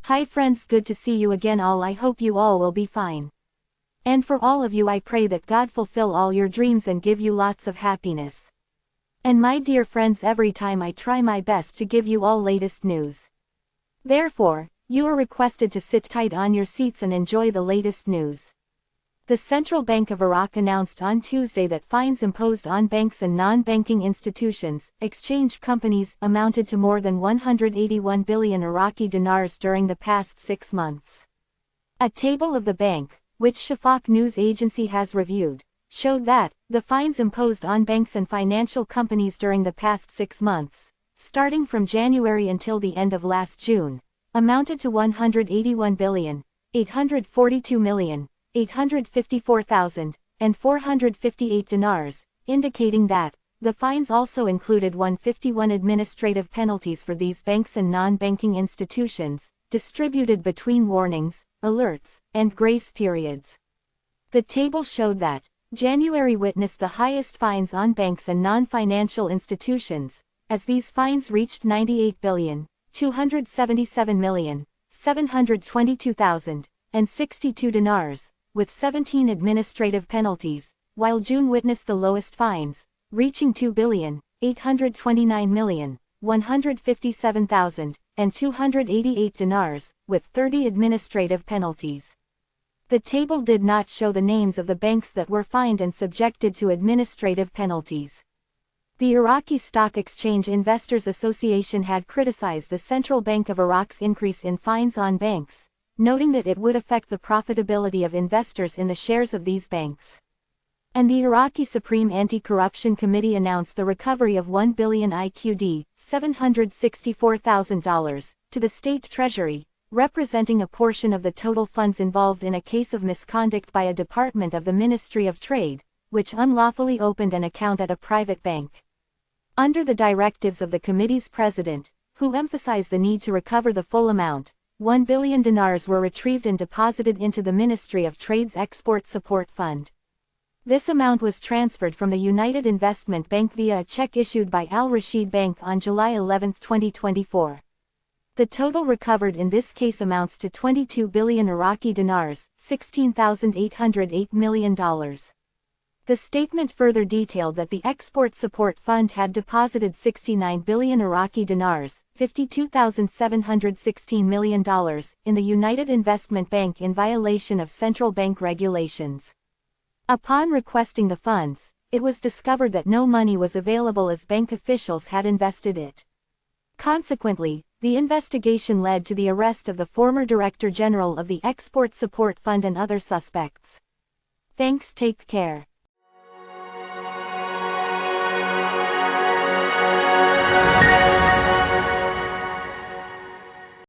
Hi friends, good to see you again all. I hope you all will be fine. And for all of you I pray that God fulfill all your dreams and give you lots of happiness. And my dear friends, every time I try my best to give you all latest news. Therefore, you are requested to sit tight on your seats and enjoy the latest news. The Central Bank of Iraq announced on Tuesday that fines imposed on banks and non-banking institutions, exchange companies, amounted to more than 181 billion Iraqi dinars during the past 6 months. A table of the bank, which Shafaq News Agency has reviewed, showed that the fines imposed on banks and financial companies during the past 6 months, starting from January until the end of last June, amounted to 181 billion, 842 million. 854,458 dinars, indicating that the fines also included 151 administrative penalties for these banks and non-banking institutions, distributed between warnings, alerts, and grace periods. The table showed that January witnessed the highest fines on banks and non-financial institutions, as these fines reached 98 billion, 277 million, 722,062 dinars, with 17 administrative penalties, while June witnessed the lowest fines, reaching 2 billion, 829 million, 157,288 dinars, with 30 administrative penalties. The table did not show the names of the banks that were fined and subjected to administrative penalties. The Iraqi Stock Exchange Investors Association had criticized the Central Bank of Iraq's increase in fines on banks, noting that it would affect the profitability of investors in the shares of these banks. And the Iraqi Supreme Anti-Corruption Committee announced the recovery of 1 billion IQD, $764,000, to the state treasury, representing a portion of the total funds involved in a case of misconduct by a department of the Ministry of Trade, which unlawfully opened an account at a private bank. Under the directives of the committee's president, who emphasized the need to recover the full amount, 1 billion dinars were retrieved and deposited into the Ministry of Trade's Export Support Fund. This amount was transferred from the United Investment Bank via a check issued by Al Rashid Bank on July 11, 2024. The total recovered in this case amounts to 22 billion Iraqi dinars, $16,808 million. The statement further detailed that the Export Support Fund had deposited 69 billion Iraqi dinars, $52,716 million, in the United Investment Bank in violation of central bank regulations. Upon requesting the funds, it was discovered that no money was available as bank officials had invested it. Consequently, the investigation led to the arrest of the former Director General of the Export Support Fund and other suspects. Thanks, take care.